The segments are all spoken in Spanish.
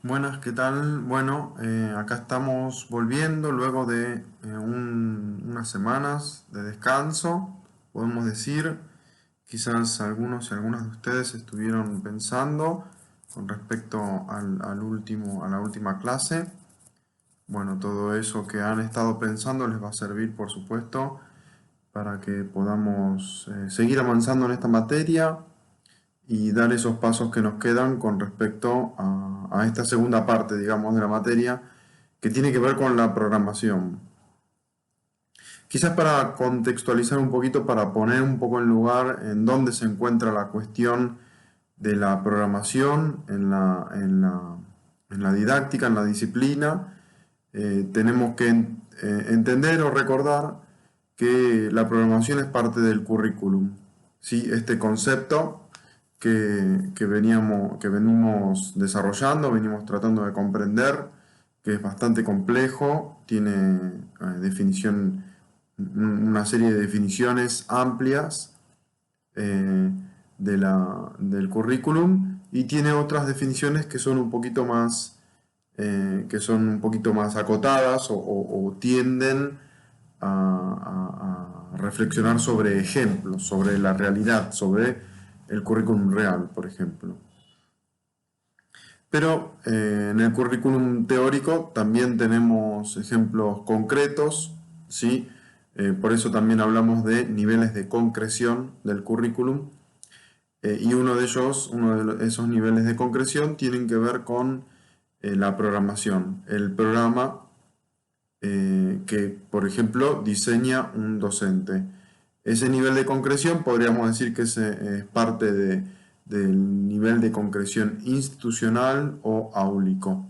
Buenas, ¿qué tal? Bueno, acá estamos volviendo luego de unas semanas de descanso, podemos decir. Quizás algunos y algunas de ustedes estuvieron pensando con respecto a la última clase. Bueno, todo eso que han estado pensando les va a servir, por supuesto, para que podamos seguir avanzando en esta materia y dar esos pasos que nos quedan con respecto a esta segunda parte, digamos, de la materia, que tiene que ver con la programación. Quizás para contextualizar un poquito, para poner un poco en lugar en dónde se encuentra la cuestión de la programación en la didáctica, en la disciplina, tenemos que entender o recordar que la programación es parte del currículum. ¿Sí? Este concepto que venimos desarrollando, venimos tratando de comprender, que es bastante complejo, tiene una serie de definiciones amplias eh, del currículum y tiene otras definiciones que son un poquito más acotadas o tienden a reflexionar sobre ejemplos, sobre la realidad, sobre el currículum real, por ejemplo. Pero en el currículum teórico también tenemos ejemplos concretos, ¿sí? Por eso también hablamos de niveles de concreción del currículum. Y uno de esos niveles de concreción tienen que ver con la programación. El programa que, por ejemplo, diseña un docente. Ese nivel de concreción podríamos decir que es parte del nivel de concreción institucional o áulico.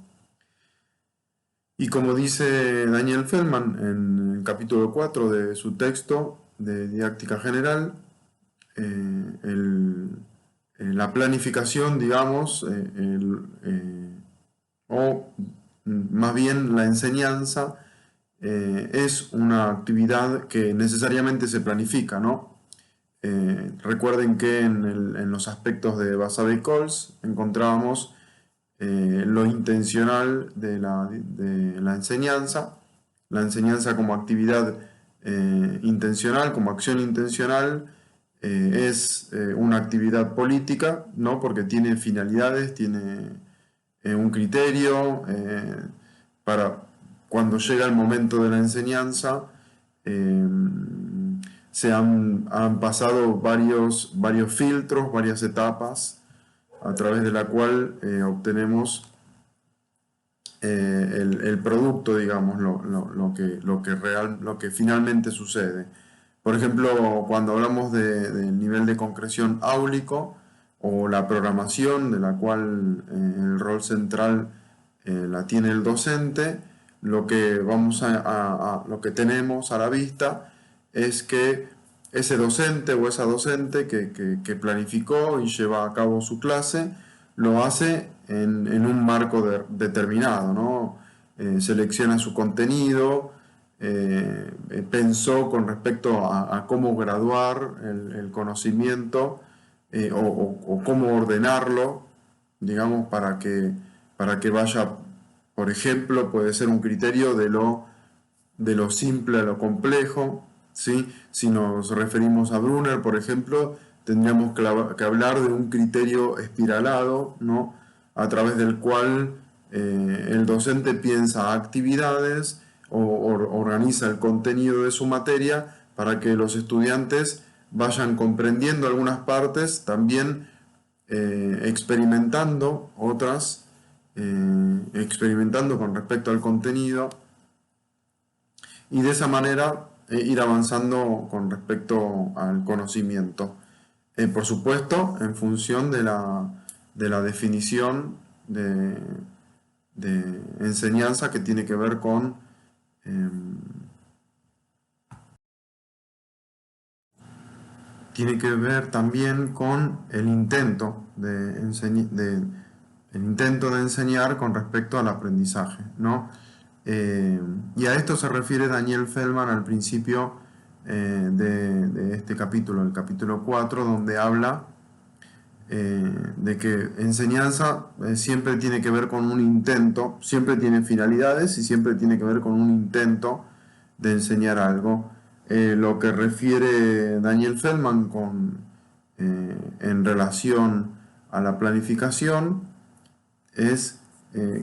Y como dice Daniel Feldman en el capítulo 4 de su texto de Didáctica General, la planificación, digamos, o más bien la enseñanza, es una actividad que necesariamente se planifica, ¿no? Recuerden que en los aspectos de Basabe-Coles encontrábamos lo intencional de la enseñanza como actividad intencional, como acción intencional, es una actividad política, ¿no? Porque tiene finalidades, tiene un criterio para cuando llega el momento de la enseñanza. eh, han pasado varios filtros, varias etapas a través de la cual obtenemos el producto, digamos, lo que finalmente sucede. Por ejemplo, cuando hablamos del nivel de concreción áulico o la programación, de la cual el rol central la tiene el docente, lo que tenemos a la vista es que ese docente o esa docente que planificó y lleva a cabo su clase, lo hace en un marco determinado, ¿no? Selecciona su contenido, pensó con respecto a cómo graduar el conocimiento o cómo ordenarlo, digamos, para que vaya, por ejemplo, puede ser un criterio de lo simple a lo complejo, ¿sí? Si nos referimos a Brunner, por ejemplo, tendríamos que hablar de un criterio espiralado, ¿no? A través del cual el docente piensa actividades o organiza el contenido de su materia para que los estudiantes vayan comprendiendo algunas partes, también experimentando otras, experimentando con respecto al contenido y de esa manera ir avanzando con respecto al conocimiento. Por supuesto, en función de la definición de, de enseñanza que tiene que ver con tiene que ver también con el intento de enseñar con respecto al aprendizaje, ¿no? Y a esto se refiere Daniel Feldman al principio de este capítulo, el capítulo 4, donde habla de que enseñanza siempre tiene que ver con un intento, siempre tiene finalidades y siempre tiene que ver con un intento de enseñar algo. Lo que refiere Daniel Feldman en relación a la planificación es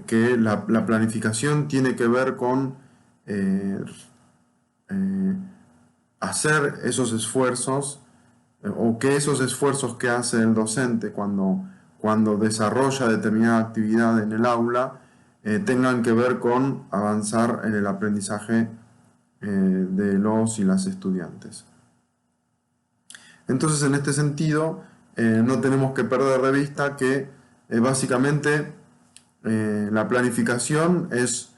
que la planificación tiene que ver con eh, eh, hacer esos esfuerzos o que esos esfuerzos que hace el docente cuando desarrolla determinada actividad en el aula tengan que ver con avanzar en el aprendizaje de los y las estudiantes. Entonces, en este sentido, no tenemos que perder de vista que básicamente la planificación es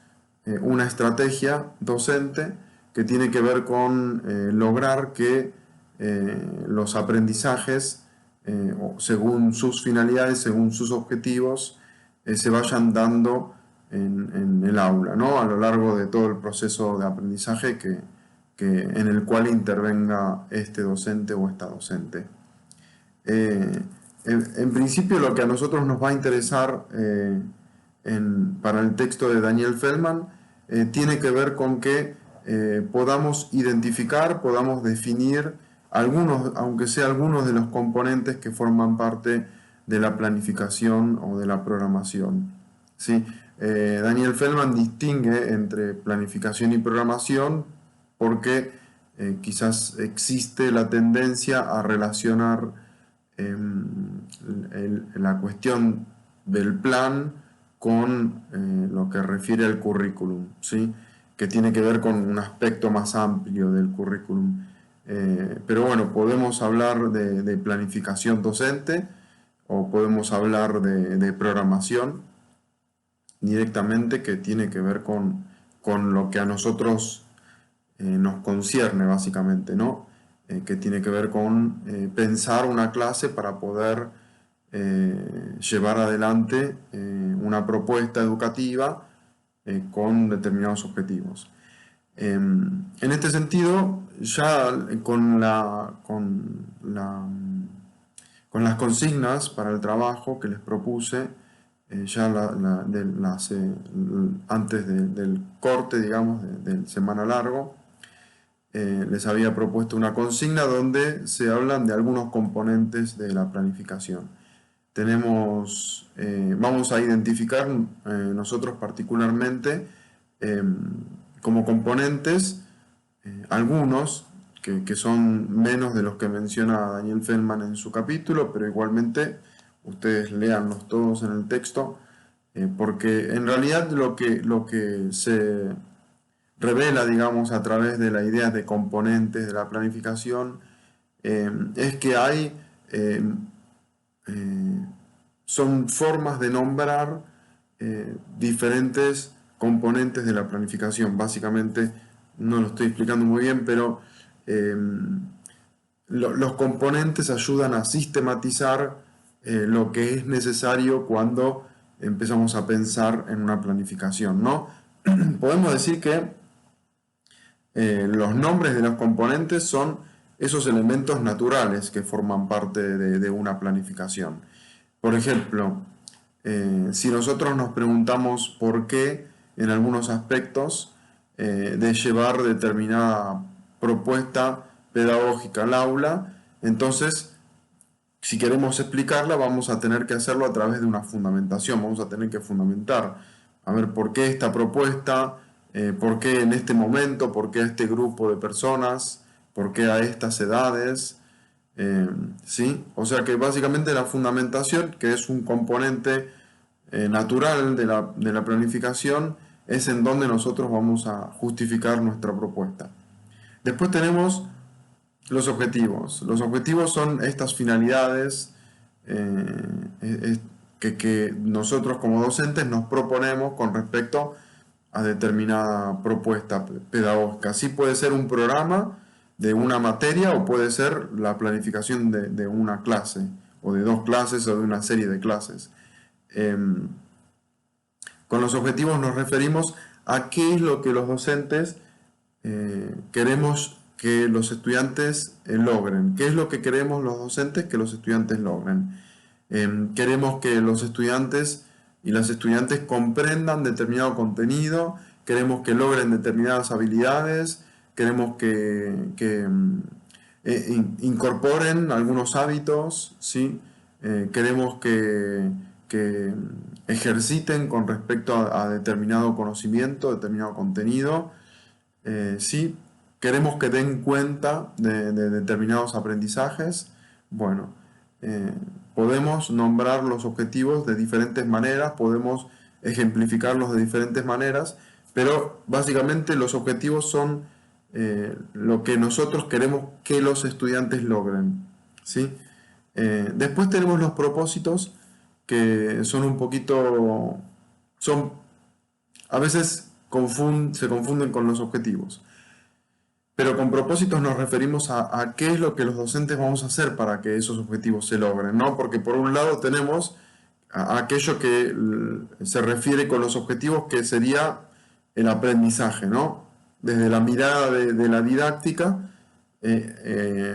una estrategia docente que tiene que ver con lograr que los aprendizajes, según sus finalidades, según sus objetivos, se vayan dando en el aula, ¿no? A lo largo de todo el proceso de aprendizaje en el cual intervenga este docente o esta docente. En principio, lo que a nosotros nos va a interesar para el texto de Daniel Feldman tiene que ver con que podamos identificar, podamos definir algunos, aunque sea algunos de los componentes que forman parte de la planificación o de la programación. ¿Sí? Daniel Feldman distingue entre planificación y programación porque quizás existe la tendencia a relacionar la cuestión del plan con lo que refiere al currículum, ¿sí? Que tiene que ver con un aspecto más amplio del currículum. Pero bueno, podemos hablar de planificación docente o podemos hablar de programación directamente, que tiene que ver con lo que a nosotros nos concierne básicamente, ¿no? Que tiene que ver con pensar una clase para poder llevar adelante una propuesta educativa con determinados objetivos. En este sentido, ya con las consignas para el trabajo que les propuse, ya antes del corte, digamos, del semana largo, les había propuesto una consigna donde se hablan de algunos componentes de la planificación. Vamos a identificar nosotros particularmente como componentes algunos que son menos de los que menciona Daniel Feldman en su capítulo, pero igualmente ustedes léanlos todos en el texto, porque en realidad lo que se revela, digamos, a través de la idea de componentes de la planificación, es que son formas de nombrar diferentes componentes de la planificación. Básicamente, no lo estoy explicando muy bien, pero los componentes ayudan a sistematizar lo que es necesario cuando empezamos a pensar en una planificación, ¿no? Podemos decir que los nombres de los componentes son esos elementos naturales que forman parte de una planificación. Por ejemplo, si nosotros nos preguntamos por qué en algunos aspectos de llevar determinada propuesta pedagógica al aula, entonces si queremos explicarla vamos a tener que hacerlo a través de una fundamentación, vamos a tener que fundamentar, a ver por qué esta propuesta, por qué en este momento, por qué a este grupo de personas, por qué a estas edades, ¿sí? O sea que básicamente la fundamentación, que es un componente natural de la planificación, es en donde nosotros vamos a justificar nuestra propuesta. Después tenemos los objetivos. Los objetivos son estas finalidades que nosotros como docentes nos proponemos con respecto a determinada propuesta pedagógica. Así puede ser un programa de una materia o puede ser la planificación de una clase o de dos clases o de una serie de clases. Con los objetivos nos referimos a qué es lo que los docentes queremos que los estudiantes logren. ¿Qué es lo que queremos los docentes que los estudiantes logren? Queremos que los estudiantes y las estudiantes comprendan determinado contenido, queremos que logren determinadas habilidades, queremos que incorporen algunos hábitos, ¿sí? Queremos que ejerciten con respecto a determinado conocimiento, determinado contenido, ¿sí? Queremos que den cuenta de determinados aprendizajes. Bueno, eh, podemos nombrar los objetivos de diferentes maneras, podemos ejemplificarlos de diferentes maneras, pero básicamente los objetivos son lo que nosotros queremos que los estudiantes logren, ¿sí? Después tenemos los propósitos, que son un poquito, son, a veces se confunden con los objetivos. Pero con propósitos nos referimos a qué es lo que los docentes vamos a hacer para que esos objetivos se logren, ¿no? Porque por un lado tenemos aquello que se refiere con los objetivos, que sería el aprendizaje, ¿no? Desde la mirada de la didáctica,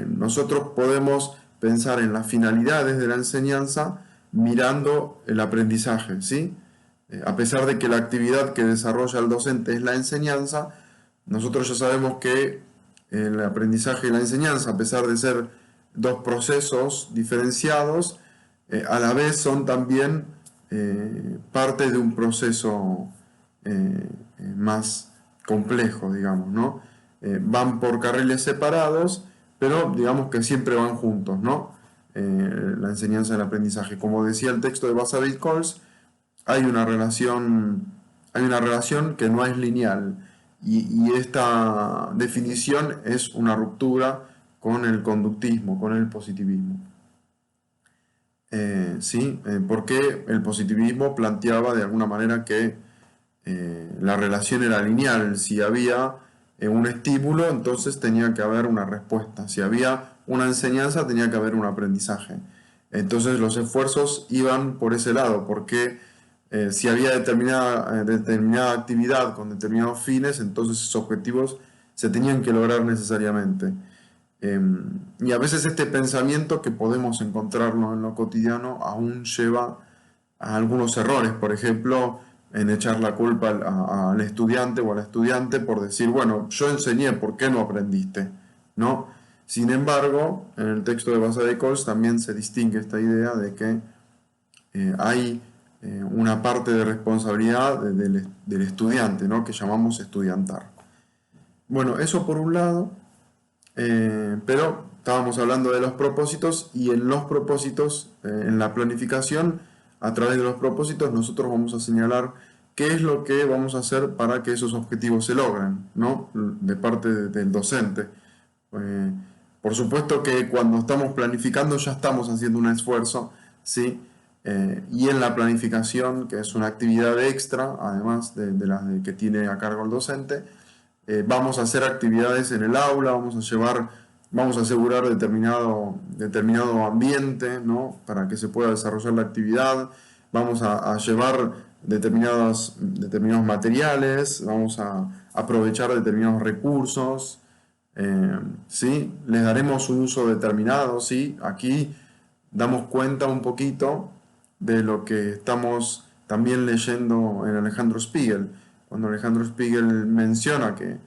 nosotros podemos pensar en las finalidades de la enseñanza mirando el aprendizaje, ¿sí? A pesar de que la actividad que desarrolla el docente es la enseñanza, nosotros ya sabemos que el aprendizaje y la enseñanza, a pesar de ser dos procesos diferenciados, a la vez son también parte de un proceso más complejo, digamos, ¿no? Van por carriles separados, pero digamos que siempre van juntos, ¿no? La enseñanza y el aprendizaje. Como decía el texto de Vassaville-Coles, hay una relación que no es lineal, y esta definición es una ruptura con el conductismo, con el positivismo. ¿Sí? Porque el positivismo planteaba de alguna manera que la relación era lineal. Si había un estímulo, entonces tenía que haber una respuesta. Si había una enseñanza, tenía que haber un aprendizaje. Entonces los esfuerzos iban por ese lado, porque si había determinada actividad con determinados fines, entonces esos objetivos se tenían que lograr necesariamente. Y a veces este pensamiento, que podemos encontrarlo en lo cotidiano, aún lleva a algunos errores. Por ejemplo, en echar la culpa al estudiante o al estudiante por decir, bueno, yo enseñé, ¿por qué no aprendiste? ¿No? Sin embargo, en el texto de Vassaville-Coles también se distingue esta idea de que hay una parte de responsabilidad del estudiante, ¿no? Que llamamos estudiantar. Bueno, eso por un lado. Pero estábamos hablando de los propósitos, y en los propósitos, en la planificación, a través de los propósitos, nosotros vamos a señalar qué es lo que vamos a hacer para que esos objetivos se logren, ¿no? De parte del docente. Eh, por supuesto que cuando estamos planificando ya estamos haciendo un esfuerzo, ¿sí? Y en la planificación, que es una actividad extra, además de las que tiene a cargo el docente, vamos a hacer actividades en el aula, vamos a asegurar determinado ambiente, ¿no? Para que se pueda desarrollar la actividad, vamos a llevar determinados materiales, vamos a aprovechar determinados recursos, ¿sí? Les daremos un uso determinado, ¿sí? Aquí damos cuenta un poquito de lo que estamos también leyendo en Alejandro Spiegel, cuando Alejandro Spiegel menciona que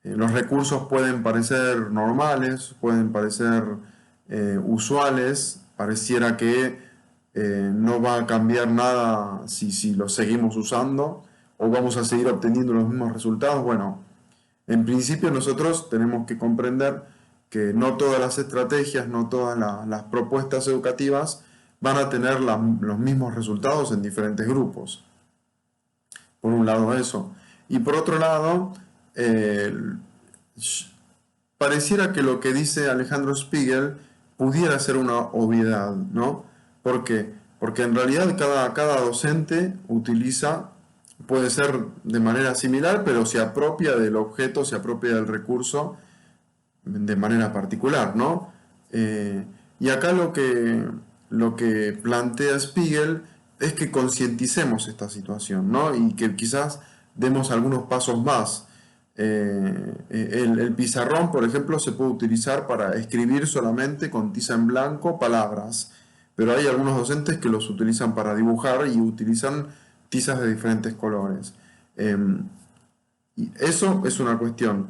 los recursos pueden parecer normales, pueden parecer usuales, pareciera que no va a cambiar nada si los seguimos usando, o vamos a seguir obteniendo los mismos resultados. Bueno, en principio nosotros tenemos que comprender que no todas las estrategias, no todas las propuestas educativas van a tener los mismos resultados en diferentes grupos. Por un lado eso. Y por otro lado, pareciera que lo que dice Alejandro Spiegel pudiera ser una obviedad, ¿no? ¿Por qué? Porque en realidad cada docente puede ser de manera similar, pero se apropia del objeto, se apropia del recurso de manera particular, ¿no? Y acá lo que plantea Spiegel es que concienticemos esta situación, ¿no? Y que quizás demos algunos pasos más. El pizarrón, por ejemplo, se puede utilizar para escribir solamente con tiza en blanco palabras, pero hay algunos docentes que los utilizan para dibujar y utilizan tizas de diferentes colores. Y eso es una cuestión.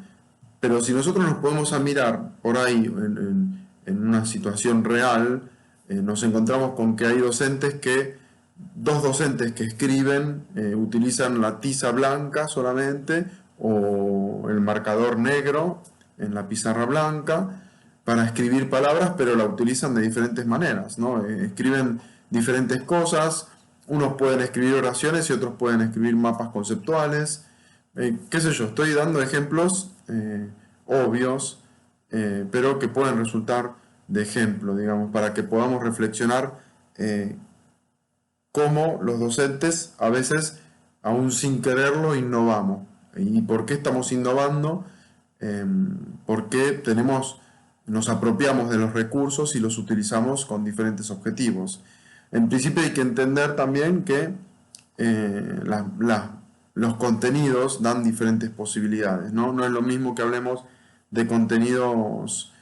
Pero si nosotros nos podemos a mirar por ahí en una situación real, nos encontramos con que hay dos docentes que escriben, utilizan la tiza blanca solamente o el marcador negro en la pizarra blanca para escribir palabras, pero la utilizan de diferentes maneras, ¿no? Escriben diferentes cosas, unos pueden escribir oraciones y otros pueden escribir mapas conceptuales, qué sé yo, estoy dando ejemplos obvios, pero que pueden resultar de ejemplo, digamos, para que podamos reflexionar cómo los docentes a veces, aún sin quererlo, innovamos. ¿Y por qué estamos innovando? Porque nos apropiamos de los recursos y los utilizamos con diferentes objetivos. En principio hay que entender también que los contenidos dan diferentes posibilidades, ¿no? No es lo mismo que hablemos de contenidos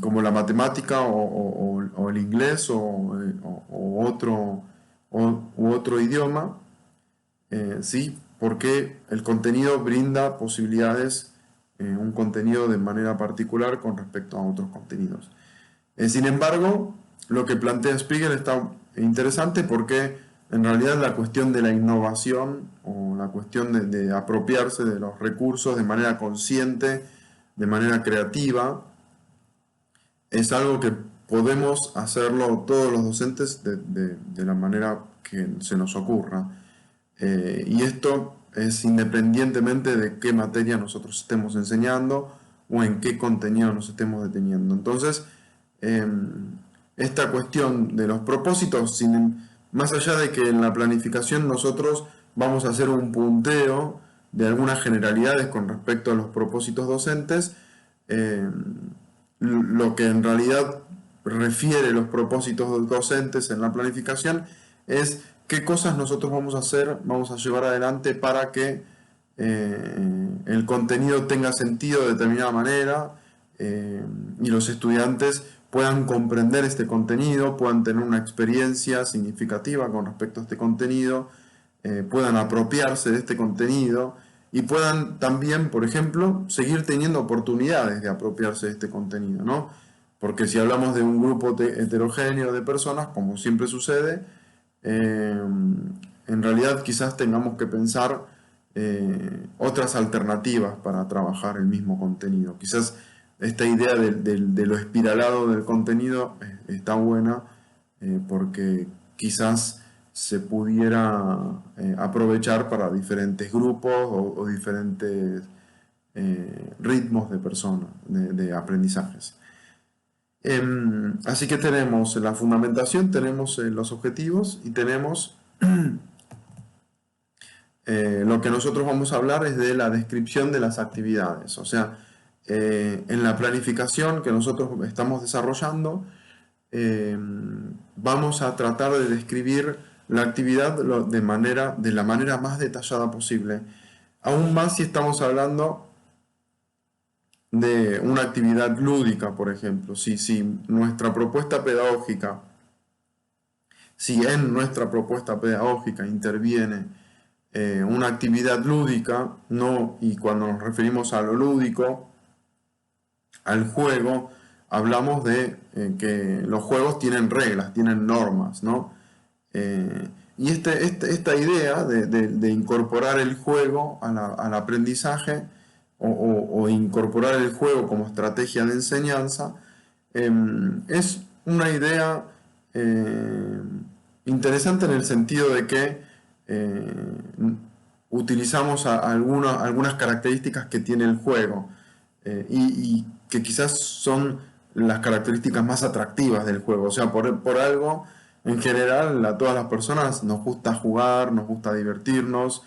como la matemática o el inglés o otro idioma, ¿sí? Porque el contenido brinda posibilidades, un contenido de manera particular con respecto a otros contenidos. Sin embargo, lo que plantea Spiegel está interesante porque en realidad la cuestión de la innovación o la cuestión de apropiarse de los recursos de manera consciente, de manera creativa, es algo que podemos hacerlo todos los docentes de la manera que se nos ocurra. Y esto es independientemente de qué materia nosotros estemos enseñando o en qué contenido nos estemos deteniendo. Entonces, esta cuestión de los propósitos, más allá de que en la planificación nosotros vamos a hacer un punteo de algunas generalidades con respecto a los propósitos docentes, lo que en realidad refiere los propósitos docentes en la planificación es qué cosas nosotros vamos a hacer, vamos a llevar adelante para que el contenido tenga sentido de determinada manera y los estudiantes puedan comprender este contenido, puedan tener una experiencia significativa con respecto a este contenido, puedan apropiarse de este contenido y puedan también, por ejemplo, seguir teniendo oportunidades de apropiarse de este contenido, ¿no? Porque si hablamos de un grupo heterogéneo de personas, como siempre sucede, en realidad quizás tengamos que pensar otras alternativas para trabajar el mismo contenido. Quizás esta idea de lo espiralado del contenido está buena porque quizás se pudiera aprovechar para diferentes grupos o diferentes ritmos de personas, de aprendizajes. Así que tenemos la fundamentación, tenemos los objetivos y tenemos lo que nosotros vamos a hablar es de la descripción de las actividades. O sea, en la planificación que nosotros estamos desarrollando, vamos a tratar de describir la actividad de la manera más detallada posible. Aún más si estamos hablando de una actividad lúdica, por ejemplo. Si nuestra propuesta pedagógica, si en nuestra propuesta pedagógica interviene una actividad lúdica, no, y cuando nos referimos a lo lúdico, al juego, hablamos de que los juegos tienen reglas, tienen normas, ¿no? Y esta idea de incorporar el juego al aprendizaje o incorporar el juego como estrategia de enseñanza es una idea interesante en el sentido de que utilizamos algunas características que tiene el juego y que quizás son las características más atractivas del juego. O sea, por algo, en general, a todas las personas nos gusta jugar, nos gusta divertirnos,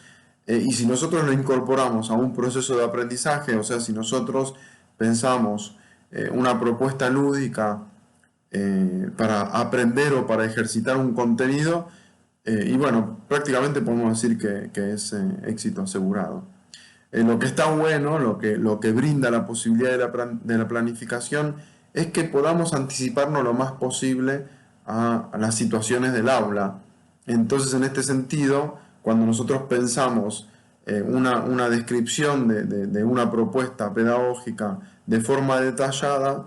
y si nosotros lo incorporamos a un proceso de aprendizaje, o sea, si nosotros pensamos una propuesta lúdica para aprender o para ejercitar un contenido, y bueno, prácticamente podemos decir que es éxito asegurado. Lo que está bueno, lo que brinda la posibilidad de la planificación, es que podamos anticiparnos lo más posible a las situaciones del aula. Entonces, en este sentido, cuando nosotros pensamos una descripción de una propuesta pedagógica de forma detallada,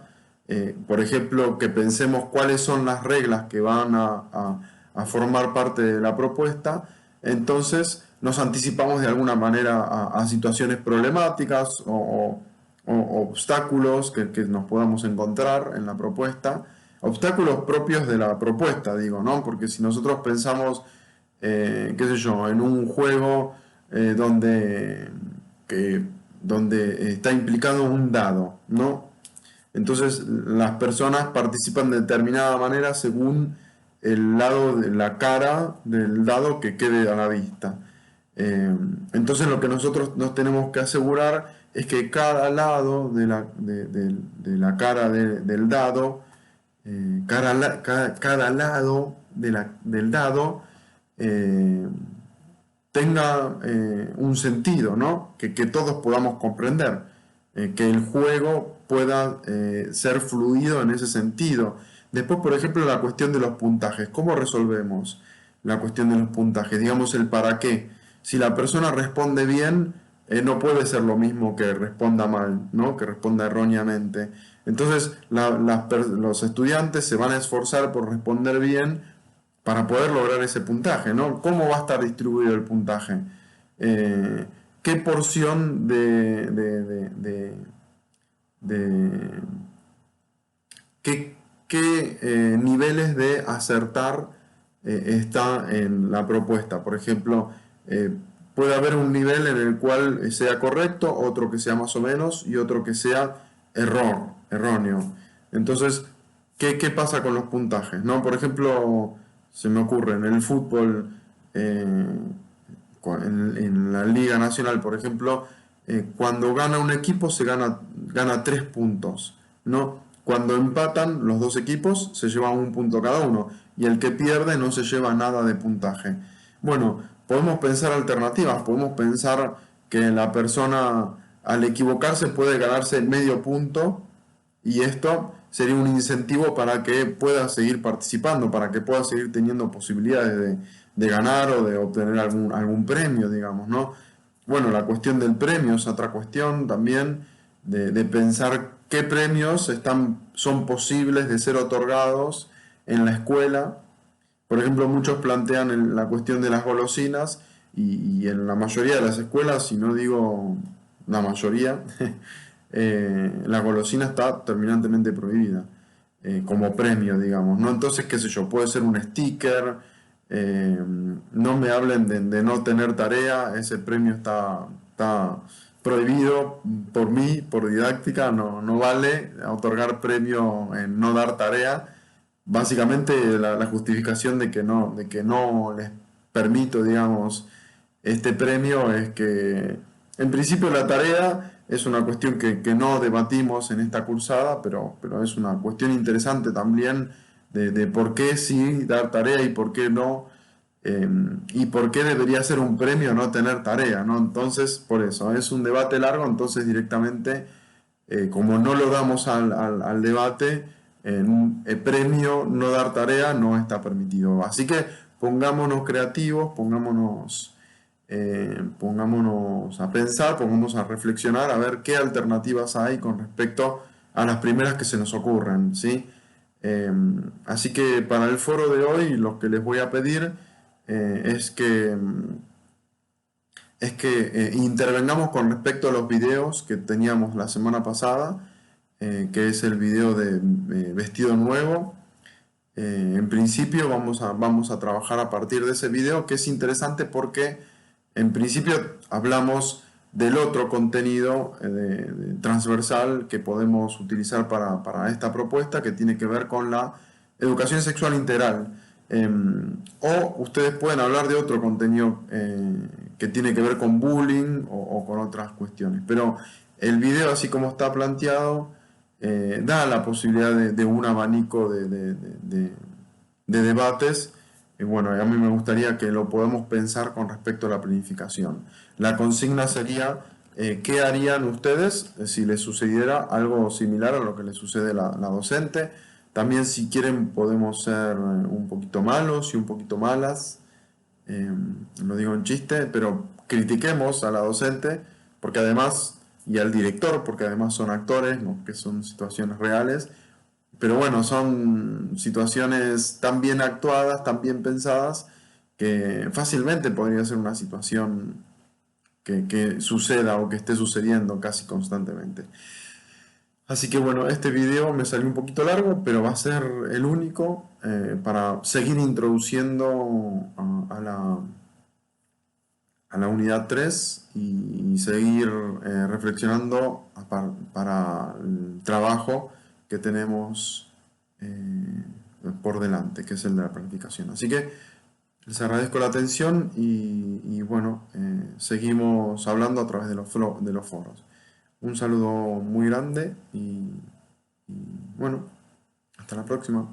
por ejemplo, que pensemos cuáles son las reglas que van a formar parte de la propuesta, entonces nos anticipamos de alguna manera a situaciones problemáticas o obstáculos que nos podamos encontrar en la propuesta, obstáculos propios de la propuesta, digo, ¿no? Porque si nosotros pensamos, qué sé yo, en un juego donde, donde está implicado un dado, ¿no? Entonces las personas participan de determinada manera según el lado de la cara del dado que quede a la vista. Entonces lo que nosotros nos tenemos que asegurar es que cada lado de la cara del dado, cada lado del dado eh, tenga un sentido, ¿no? Que todos podamos comprender, que el juego pueda ser fluido en ese sentido. Después, por ejemplo, la cuestión de los puntajes. ¿Cómo resolvemos la cuestión de los puntajes? Digamos el para qué. Si la persona responde bien, no puede ser lo mismo que responda mal, ¿no? Que responda erróneamente. Entonces, los estudiantes se van a esforzar por responder bien para poder lograr ese puntaje, ¿no? ¿Cómo va a estar distribuido el puntaje? ¿Qué porción de qué niveles de acertar está en la propuesta? Por ejemplo, puede haber un nivel en el cual sea correcto, otro que sea más o menos y otro que sea erróneo. Entonces, ¿qué pasa con los puntajes? ¿No? Por ejemplo, se me ocurre en el fútbol, en la Liga Nacional, por ejemplo, cuando gana un equipo gana 3 puntos, ¿no? Cuando empatan los dos equipos se llevan un punto cada uno y el que pierde no se lleva nada de puntaje. Bueno, podemos pensar alternativas, podemos pensar que la persona al equivocarse puede ganarse medio punto y esto sería un incentivo para que pueda seguir participando, para que pueda seguir teniendo posibilidades de ganar o de obtener algún premio, digamos, ¿no? Bueno, la cuestión del premio es otra cuestión también de pensar qué premios son posibles de ser otorgados en la escuela. Por ejemplo, muchos plantean la cuestión de las golosinas y en la mayoría de las escuelas, si no digo la mayoría, la golosina está terminantemente prohibida como premio, digamos, ¿no? Entonces, qué sé yo, puede ser un sticker, no me hablen de no tener tarea, ese premio está prohibido por mí, por didáctica, no vale otorgar premio en no dar tarea. Básicamente la justificación de que no les permito, digamos, este premio es que en principio la tarea es una cuestión que no debatimos en esta cursada, pero es una cuestión interesante también de por qué sí dar tarea y por qué no, y por qué debería ser un premio no tener tarea, ¿no? Entonces, por eso, es un debate largo, entonces directamente, como no lo damos al debate, el premio no dar tarea no está permitido. Así que pongámonos creativos, pongámonos a pensar, pongámonos a reflexionar, a ver qué alternativas hay con respecto a las primeras que se nos ocurren, ¿sí? Así que para el foro de hoy lo que les voy a pedir es que intervengamos con respecto a los videos que teníamos la semana pasada, que es el video de vestido nuevo. En principio vamos a trabajar a partir de ese video, que es interesante porque en principio hablamos del otro contenido transversal que podemos utilizar para esta propuesta, que tiene que ver con la educación sexual integral. O ustedes pueden hablar de otro contenido que tiene que ver con bullying o con otras cuestiones. Pero el video, así como está planteado, da la posibilidad de un abanico de debates. Y bueno, a mí me gustaría que lo podamos pensar con respecto a la planificación. La consigna sería, ¿qué harían ustedes si les sucediera algo similar a lo que les sucede a la docente? También si quieren podemos ser un poquito malos y un poquito malas, lo digo en chiste, pero critiquemos a la docente, porque además, y al director, porque además son actores, ¿no? Que son situaciones reales, pero bueno, son situaciones tan bien actuadas, tan bien pensadas, que fácilmente podría ser una situación que suceda o que esté sucediendo casi constantemente. Así que bueno, este video me salió un poquito largo, pero va a ser el único para seguir introduciendo a la unidad 3 y seguir reflexionando para el trabajo que tenemos por delante, que es el de la planificación. Así que les agradezco la atención y bueno, seguimos hablando a través de de los foros. Un saludo muy grande y bueno, hasta la próxima.